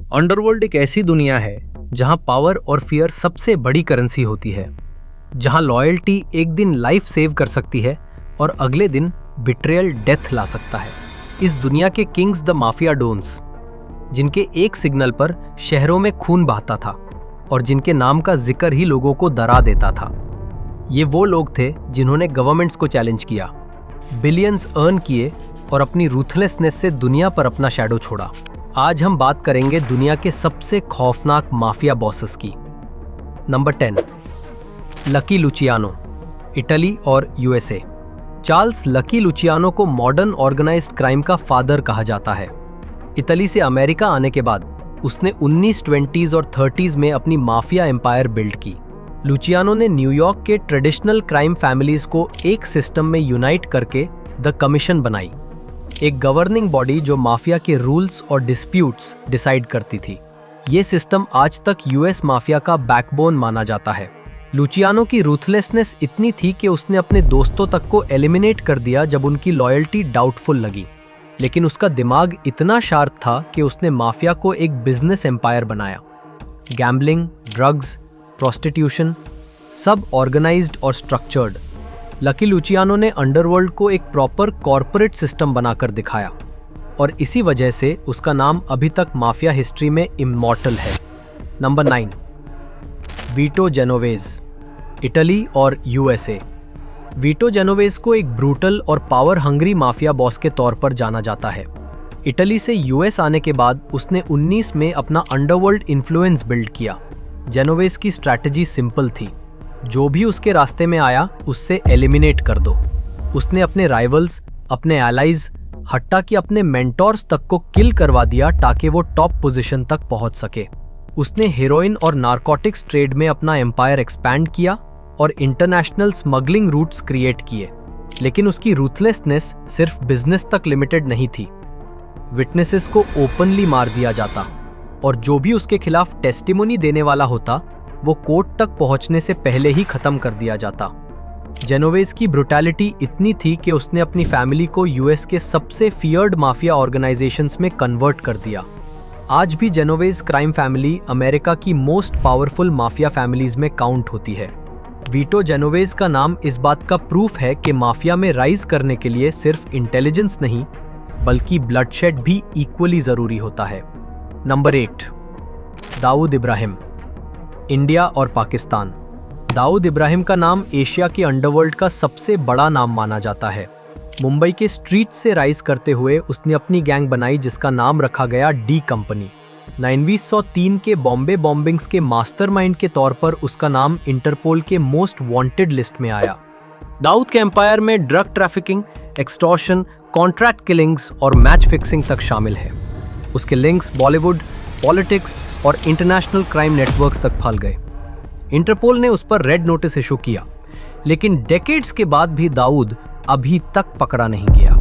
Underworld एक ऐसी दुनिया है जहां पावर और फियर सबसे बड़ी करेंसी होती है, जहां लॉयल्टी एक दिन लाइफ सेव कर सकती है और अगले दिन बिट्रेयल डेथ ला सकता है। इस दुनिया के किंग्स द माफिया डॉन्स, जिनके एक सिग्नल पर शहरों में खून बहता था और जिनके नाम का जिक्र ही लोगों को डरा देता था। ये वो लोग थे जिन्होंने गवर्नमेंट्स को चैलेंज किया, बिलियंस अर्न किए और अपनी रूथलेसनेस से दुनिया पर अपना शैडो छोड़ा। आज हम बात करेंगे दुनिया के सबसे खौफनाक माफिया बॉसेस की। नंबर 10, लकी लुचियानो, इटली और यूएसए। चार्ल्स लकी लुचियानो को मॉडर्न ऑर्गेनाइज्ड क्राइम का फादर कहा जाता है। इटली से अमेरिका आने के बाद उसने 1920s और 30s में अपनी माफिया एम्पायर बिल्ड की। लुचियानो ने न्यूयॉर्क के ट्रेडिशनल क्राइम फैमिलीज को एक सिस्टम में यूनाइट करके द कमीशन बनाई, एक गवर्निंग बॉडी जो माफिया के रूल्स और डिस्प्यूट्स डिसाइड करती थी। ये सिस्टम आज तक यूएस माफिया का बैकबोन माना जाता है। लुचियानो की रूथलेसनेस इतनी थी कि उसने अपने दोस्तों तक को एलिमिनेट कर दिया जब उनकी लॉयल्टी डाउटफुल लगी, लेकिन उसका दिमाग इतना शार्प था कि उसने माफिया को एक बिजनेस एम्पायर बनाया। गैम्बलिंग, ड्रग्स, प्रोस्टिट्यूशन, सब ऑर्गेनाइज्ड और स्ट्रक्चर्ड। लकी लुचियानो ने अंडरवर्ल्ड को एक प्रॉपर कॉर्पोरेट सिस्टम बनाकर दिखाया और इसी वजह से उसका नाम अभी तक माफिया हिस्ट्री में इमॉर्टल है। नंबर 9, वीटो जेनोवेज, इटली और यूएसए। वीटो जेनोवेज को एक ब्रूटल और पावर हंग्री माफिया बॉस के तौर पर जाना जाता है। इटली से यूएस आने के बाद उसने 19 में अपना अंडरवर्ल्ड इन्फ्लुएंस बिल्ड किया। जेनोवेज की स्ट्रैटेजी सिंपल थी, जो भी उसके रास्ते में आया उससे एलिमिनेट कर दो। उसने अपने राइवल्स, अपने एलाइज, हट्टा कि अपने मेंटोर्स तक को किल करवा दिया ताकि वो टॉप पोजीशन तक पहुंच सके। उसने हेरोइन और नारकोटिक्स ट्रेड में अपना एम्पायर एक्सपैंड किया और इंटरनेशनल स्मगलिंग रूट्स क्रिएट किए, लेकिन उसकी रूथलेसनेस सिर्फ बिजनेस तक लिमिटेड नहीं थी। विटनेसेस को ओपनली मार दिया जाता और जो भी उसके खिलाफ टेस्टिमोनी देने वाला होता वो कोर्ट तक पहुंचने से पहले ही खत्म कर दिया जाता। जेनोवेज की ब्रुटैलिटी इतनी थी कि उसने अपनी फैमिली को यूएस के सबसे फियर्ड माफिया ऑर्गेनाइजेशंस में कन्वर्ट कर दिया। आज भी जेनोवेज क्राइम फैमिली अमेरिका की मोस्ट पावरफुल माफिया फैमिलीज में काउंट होती है। वीटो जेनोवेज का नाम इस बात का प्रूफ है कि माफिया में राइज करने के लिए सिर्फ इंटेलिजेंस नहीं बल्कि ब्लडशेड भी इक्वली जरूरी होता है। नंबर 8, दाऊद इब्राहिम, इंडिया और पाकिस्तान। दाऊद इब्राहिम का नाम एशिया के अंडरवर्ल्ड का सबसे बड़ा नाम माना जाता है। मुंबई के स्ट्रीट से राइज करते हुए उसने अपनी गैंग बनाई जिसका नाम रखा गया डी कंपनी। 1903 के बॉम्बे बॉम्बिंग्स के मास्टरमाइंड के तौर पर उसका नाम इंटरपोल के मोस्ट वांटेड लिस्ट में आया। दाऊद के एम्पायर में drug trafficking, extortion, contract killings और मैच फिक्सिंग तक शामिल है। उसके लिंक्स बॉलीवुड, पॉलिटिक्स और इंटरनेशनल क्राइम नेटवर्क्स तक फैल गए। इंटरपोल ने उस पर रेड नोटिस इशू किया, लेकिन डेकेड्स के बाद भी दाऊद अभी तक पकड़ा नहीं गया।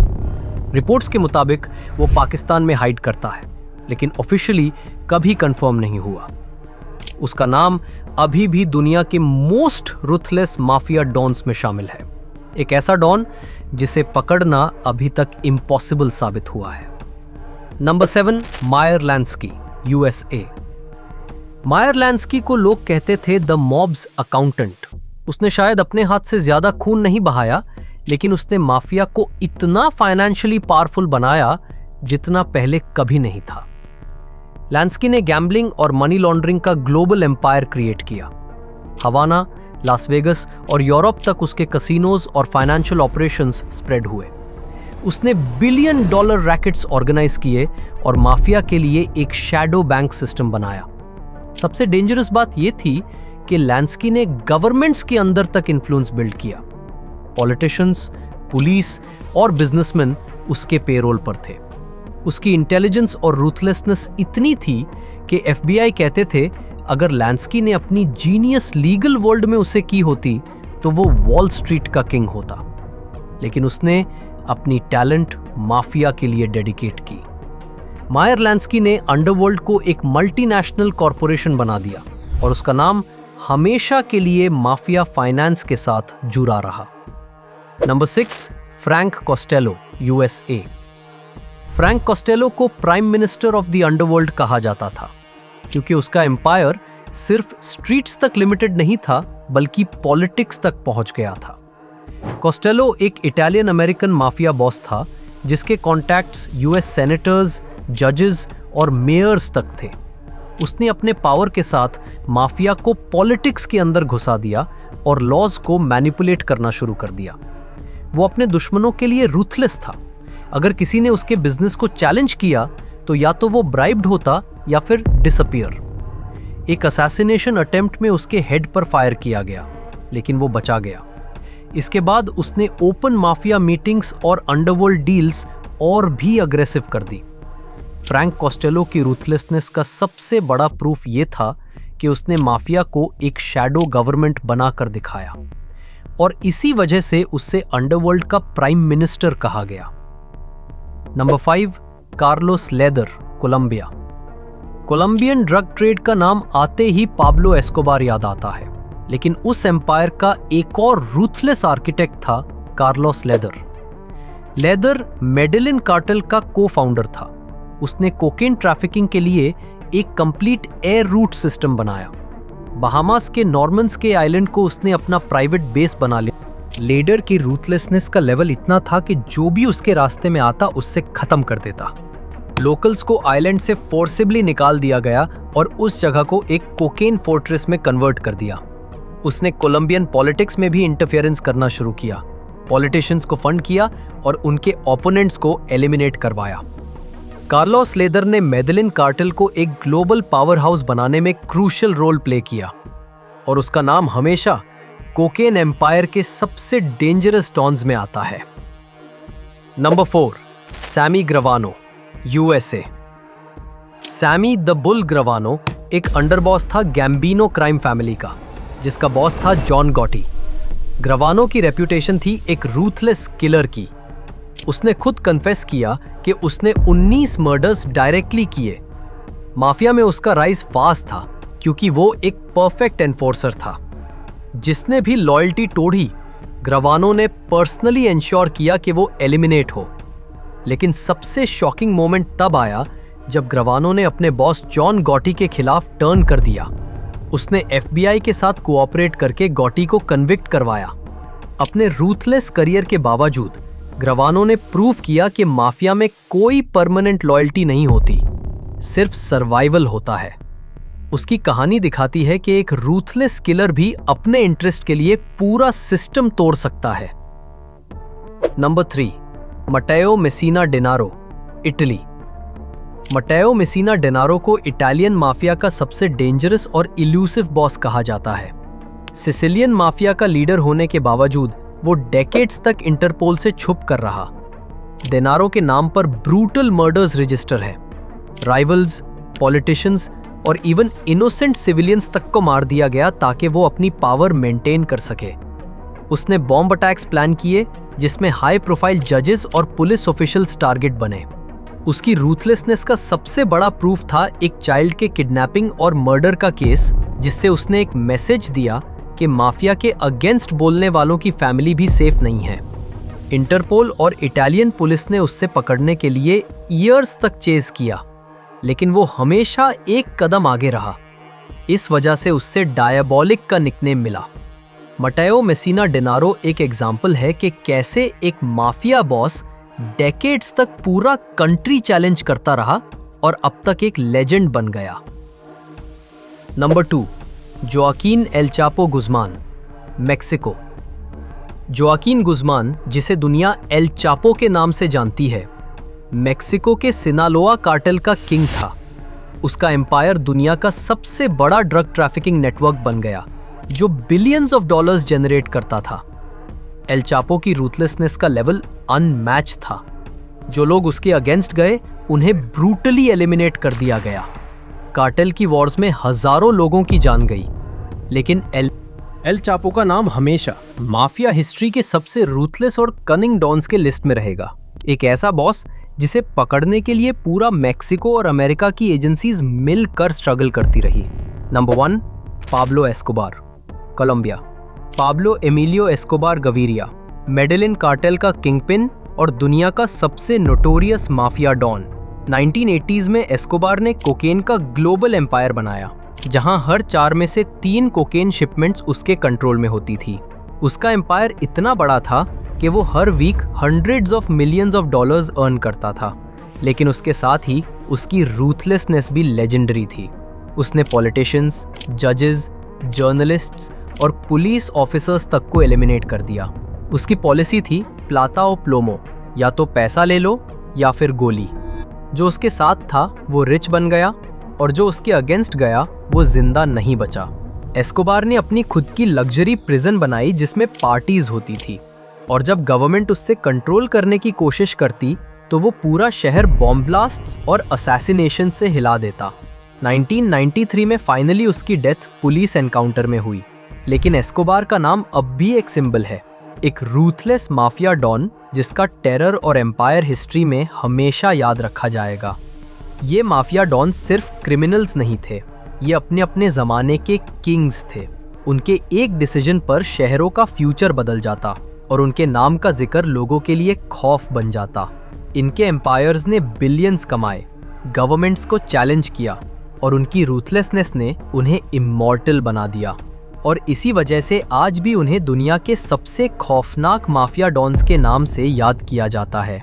रिपोर्ट्स के मुताबिक वो पाकिस्तान में हाइड करता है, लेकिन ऑफिशियली कभी कंफर्म नहीं हुआ। उसका नाम अभी भी दुनिया के मोस्ट रुथलेस माफिया डॉन्स में शामिल है, एक ऐसा डॉन जिसे पकड़ना अभी तक इम्पॉसिबल साबित हुआ है। नंबर 7, मायर लैंस्की, यूएसए। मायर लैंस्की को लोग कहते थे द मॉब्स अकाउंटेंट। उसने शायद अपने हाथ से ज्यादा खून नहीं बहाया, लेकिन उसने माफिया को इतना फाइनेंशियली पावरफुल बनाया जितना पहले कभी नहीं था। लैंस्की ने गैम्बलिंग और मनी लॉन्ड्रिंग का ग्लोबल एम्पायर क्रिएट किया। हवाना, लास वेगस और यूरोप तक उसके कसिनोज और फाइनेंशियल ऑपरेशंस स्प्रेड हुए। उसने $billion रैकेट्स ऑर्गेनाइज किए और माफिया के लिए एक शैडो बैंक सिस्टम बनाया। सबसे डेंजरस बात यह थी कि लैंस्की ने गवर्नमेंट्स के अंदर तक इन्फ्लुएंस बिल्ड किया। पॉलिटिशियंस, पुलिस और बिजनेसमैन उसके पेरोल पर थे। उसकी इंटेलिजेंस और रूथलेसनेस इतनी थी कि एफबीआई कहते थे अगर लैंस्की ने अपनी जीनियस लीगल वर्ल्ड में उसे की होती तो वो वॉल स्ट्रीट का किंग होता, लेकिन उसने अपनी टैलेंट माफिया के लिए डेडिकेट की। मायर लैंस्की ने अंडरवर्ल्ड को एक मल्टीनेशनल कॉरपोरेशन बना दिया और उसका नाम हमेशा के लिए माफिया फाइनेंस के साथ जुड़ा रहा। Number 6, Frank Costello, USA. Frank Costello को prime minister of the underworld कहा जाता था, क्योंकि उसका एम्पायर सिर्फ स्ट्रीट्स तक लिमिटेड नहीं था बल्कि पॉलिटिक्स तक पहुंच गया था। कॉस्टेलो एक इटालियन अमेरिकन माफिया बॉस था जिसके कॉन्टैक्ट्स यूएस सेनेटर्स, जजेस और मेयर्स तक थे। उसने अपने पावर के साथ माफिया को पॉलिटिक्स के अंदर घुसा दिया और लॉज को मैनिपुलेट करना शुरू कर दिया। वो अपने दुश्मनों के लिए रूथलेस था। अगर किसी ने उसके बिजनेस को चैलेंज किया तो या तो वो ब्राइब्ड होता या फिर डिसअपीयर। एक असैसिनेशन अटेम्प्ट में उसके हेड पर फायर किया गया, लेकिन वो बचा गया। इसके बाद उसने ओपन माफिया मीटिंग्स और अंडरवर्ल्ड डील्स और भी अग्रेसिव कर दी। फ्रैंक कॉस्टेलो की रूथलेसनेस का सबसे बड़ा प्रूफ ये था कि उसने माफिया को एक शैडो गवर्नमेंट बनाकर दिखाया और इसी वजह से उससे अंडरवर्ल्ड का प्राइम मिनिस्टर कहा गया। Number 5, Carlos Lehder, Colombia. Colombian drug trade का नाम आते ही पाब्लो एस्कोबार याद आता है, लेकिन उस एम्पायर का एक और रूथलेस आर्किटेक्ट था Carlos Lehder. Lehder Medellin cartel का को-फाउंडर था। उसने कोकेन ट्रैफिकिंग के लिए एक कंप्लीट एयर रूट सिस्टम बनाया। बहामास के नॉर्मन्स के आइलैंड को उसने अपना प्राइवेट बेस बना लिया। लेडर की रूथलेसनेस का लेवल इतना था कि जो भी उसके रास्ते में आता उससे खत्म कर देता। लोकल्स को आइलैंड से फोर्सिबली निकाल दिया गया और उस जगह को एक कोकेन फोर्ट्रेस में कन्वर्ट कर दिया। उसने कोलंबियन पॉलिटिक्स में भी इंटरफेरेंस करना शुरू किया, पॉलिटिशियंस को फंड किया और उनके ओपोनेंट्स को एलिमिनेट करवाया। कार्लोस लेदर ने मेडेलिन कार्टेल को एक ग्लोबल पावर हाउस बनाने में क्रूशियल रोल प्ले किया और उसका नाम हमेशा कोकेन एम्पायर के सबसे डेंजरस डॉन्स में आता है। Number 4, Sammy Gravano, USA. Sammy the Bull Gravano एक अंडरबॉस था गैम्बिनो क्राइम फैमिली का, जिसका बॉस था जॉन गॉटी। ग्रवानो की रेप्यूटेशन थी एक रूथलेस किलर की। उसने खुद कन्फेस किया कि उसने 19 मर्डर्स डायरेक्टली किए। माफिया में उसका राइज फास्ट था क्योंकि वो एक परफेक्ट एनफोर्सर था। जिसने भी लॉयल्टी तोड़ी, ग्रवानो ने पर्सनली इंश्योर किया कि वो एलिमिनेट हो। लेकिन सबसे शॉकिंग मोमेंट तब आया जब ग्रवानो ने अपने बॉस जॉन गॉटी के खिलाफ टर्न कर दिया। उसने एफबीआई के साथ कोऑपरेट करके गॉटी को कन्विक्ट करवाया। अपने रूथलेस करियर के बावजूद ग्रवानो ने प्रूव किया कि माफिया में कोई परमानेंट लॉयल्टी नहीं होती, सिर्फ सर्वाइवल होता है। उसकी कहानी दिखाती है कि एक रूथलेस किलर भी अपने इंटरेस्ट के लिए पूरा सिस्टम तोड़ सकता है। Number 3, Matteo Messina Denaro, Italy. Matteo Messina Denaro को इटालियन माफिया का सबसे डेंजरस और इल्यूसिव बॉस कहा जाता है। सिसिलियन माफिया का लीडर होने के बावजूद वो डेकेड्स तक इंटरपोल से छुप कर रहा। डेनारो के नाम पर ब्रूटल मर्डर्स रजिस्टर है। राइवल्स, पॉलिटिशियंस और इवन इनोसेंट सिविलियंस तक को मार दिया गया ताकि वो अपनी पावर मेंटेन कर सके। उसने बॉम्ब अटैक्स प्लान किए जिसमें हाई प्रोफाइल जजेस और पुलिस ऑफिशियल्स टारगेट बने। उसकी रूथलेसनेस का सबसे बड़ा प्रूफ था एक चाइल्ड के किडनैपिंग और मर्डर का केस, जिससे उसने एक मैसेज दिया कि माफिया के अगेंस्ट बोलने वालों की फैमिली भी सेफ नहीं है। इंटरपोल और इटालियन पुलिस ने उससे पकड़ने के लिए ईयर्स तक चेज किया, लेकिन वो हमेशा एक कदम आगे रहा। इस वजह से उससे डायबॉलिक का निकनेम मिला। मटेओ मेसिना डेनारो एक एग्जाम्पल है कि कैसे एक माफिया बॉस डेकेड्स तक पूरा कंट्री चैलेंज करता रहा और अब तक एक लेजेंड बन गया। Number 2, Joaquin El Chapo Guzman, Mexico. Joaquin Guzman, जिसे दुनिया एल चापो के नाम से जानती है, मेक्सिको के सिनालोआ कार्टेल का किंग था। उसका एम्पायर दुनिया का सबसे बड़ा ड्रग ट्रैफिकिंग नेटवर्क बन गया, जो बिलियंस ऑफ डॉलर्स जनरेट करता था। एल चापो की रूथलेसनेस का लेवल अनमैच था। जो लोग उसके अगेंस्ट गए उन्हें ब्रूटली एलिमिनेट कर दिया गया। कार्टेल की वॉर्स में हजारों लोगों की जान गई, लेकिन एल चापो का नाम हमेशा माफिया हिस्ट्री के सबसे रूथलेस और कनिंग डॉन्स के लिस्ट में रहेगा। एक ऐसा बॉस जिसे पकड़ने के लिए पूरा मेक्सिको और अमेरिका की एजेंसीज मिलकर स्ट्रगल करती रही। Number 1, Pablo Escobar, Colombia. Pablo Emilio Escobar Gaviria, Medellin cartel का किंगपिन और दुनिया का सबसे नोटोरियस माफिया डॉन। 1980s में एस्कोबार ने कोकेन का ग्लोबल एम्पायर बनाया, जहां हर 4 में से 3 कोकेन शिपमेंट्स उसके कंट्रोल में होती थी। उसका एम्पायर इतना बड़ा था कि वो हर week hundreds of millions of dollars earn करता था, लेकिन उसके साथ ही उसकी रूथलेसनेस भी लेजेंडरी थी। उसने पॉलिटिशियंस, जजेस, जर्नलिस्ट्स और पुलिस ऑफिसर्स तक को एलिमिनेट कर दिया। उसकी पॉलिसी थी प्लाता ओ प्लोमो, या तो पैसा ले लो या फिर गोली। जो उसके साथ था वो रिच बन गया और जो उसके अगेंस्ट गया वो जिंदा नहीं बचा। एस्कोबार ने अपनी खुद की लग्जरी प्रिजन बनाई जिसमें पार्टीज होती थी, और जब गवर्नमेंट उससे कंट्रोल करने की कोशिश करती तो वो पूरा शहर बॉम्ब ब्लास्ट्स और असैसिनेशन से हिला देता। 1993 में फाइनली उसकी डेथ पुलिस एनकाउंटर में हुई, लेकिन एस्कोबार का नाम अब भी एक सिंबल है, एक रूथलेस माफिया डॉन जिसका टेरर और एम्पायर हिस्ट्री में हमेशा याद रखा जाएगा। ये माफिया डॉन सिर्फ क्रिमिनल्स नहीं थे, ये अपने अपने ज़माने के किंग्स थे। उनके एक डिसीजन पर शहरों का फ्यूचर बदल जाता और उनके नाम का जिक्र लोगों के लिए खौफ बन जाता। इनके एम्पायर्स ने बिलियंस कमाए, गवर्नमेंट्स को चैलेंज किया और उनकी रूथलेसनेस ने उन्हें इमॉर्टल बना दिया। और इसी वजह से आज भी उन्हें दुनिया के सबसे खौफनाक माफिया डॉन्स के नाम से याद किया जाता है।